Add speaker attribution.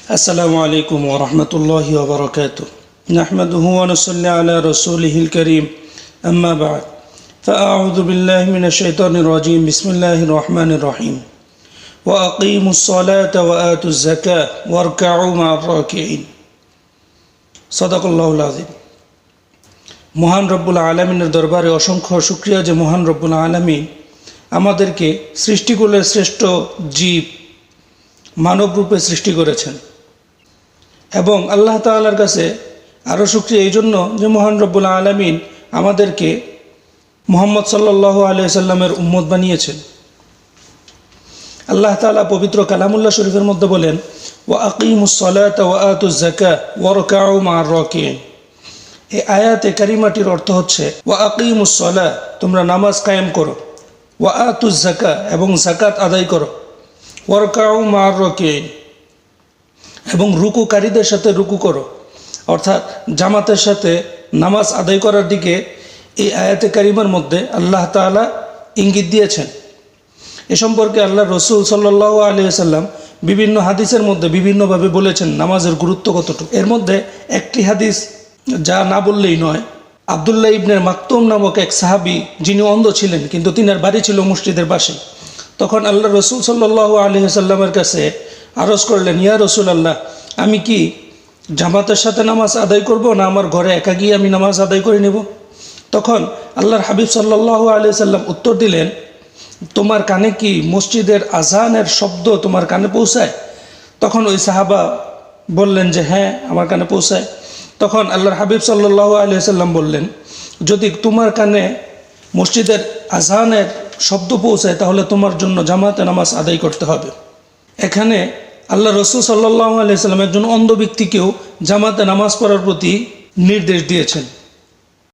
Speaker 1: السلام عليكم ورحمة الله وبركاته. نحمده ونصلي على رسوله الكريم. أما بعد فأعوذ بالله من الشيطان الرجيم. بسم الله الرحمن الرحيم. وأقيموا الصلاة وآتوا الزكاة واركعوا مع الراكعين. صدق الله العظيم. মহান রব্বুল আলামিনের দরবারে অসংখ্য শুকরিয়া যে মহান রব্বুল আলামিন আমাদেরকে সৃষ্টিকুলের শ্রেষ্ঠ জীব মানব রূপে সৃষ্টি করেছেন। এবং আল্লাহ তাআলার কাছে আরও শুকরিয়া এই জন্য যে মহান রব্বুল আলামিন আমাদেরকে মুহাম্মদ সাল্লাল্লাহু আলাইহি সাল্লামের উম্মত বানিয়েছেন। আল্লাহ তাআলা পবিত্র কালামুল্লাহ শরীফের মধ্যে বলেন, ওয়া আকিমুস সালাতা ওয়া আতুজ যাকাত ওয়ারকাউ মা'আর রাকিঈন। এই আয়াতে কারিমাটির অর্থ হচ্ছে ওয়া আকিমুস সালাহ, তোমরা নামাজ কায়েম করো, ওয়া আতুজ যাকাত, এবং যাকাত আদায় করো, ওয়ারকাউ মা'আর রাকিঈন, এবং রুকুকারীদের সাথে রুকু করো, অর্থাৎ জামাতের সাথে নামাজ আদায় করার দিকে এই আয়াতে কারিমার মধ্যে আল্লাহ তাআলা ইঙ্গিত দিয়েছেন। এ সম্পর্কে আল্লাহ রসুল সাল্লাল্লাহু আলাইহি সাল্লাম বিভিন্ন হাদিসের মধ্যে বিভিন্নভাবে বলেছেন নামাজের গুরুত্ব কতটুকু। এর মধ্যে একটি হাদিস যা না বললেই নয়, আবদুল্লাহ ইবনে মাকতুম নামক এক সাহাবী, যিনি অন্ধ ছিলেন কিন্তু তিনার বাড়ি ছিল মসজিদের পাশে। তখন আল্লাহ রসুল সাল্লাল্লাহু আলাইহি সাল্লামের কাছে আরজ করলেন, ইয়া রাসূলুল্লাহ, আমি কি জামাতের সাথে নামাজ আদায় করব, না আমার ঘরে একা গিয়ে আমি নামাজ আদায় করে নেব? তখন আল্লাহর হাবিব সাল্লাল্লাহু আলাইহি সাল্লাম উত্তর দিলেন, তোমার কানে কি মসজিদের আজানের শব্দ তোমার কানে পৌঁছায়? তখন ওই সাহাবা বললেন যে হ্যাঁ, আমার কানে পৌঁছায়। তখন আল্লাহর হাবিব সাল্লাল্লাহু আলাইহি সাল্লাম বললেন, যদি তোমার কানে মসজিদের আজানের শব্দ পৌঁছায় তাহলে তোমার জন্য জামাতে নামাজ আদায় করতে হবে। এখানে আল্লাহ রসুল সাল্লাল্লাহু আলাইহি সাল্লাম একজন অন্ধ ব্যক্তিকেও জামাতে নামাজ পড়ার প্রতি নির্দেশ দিয়েছেন।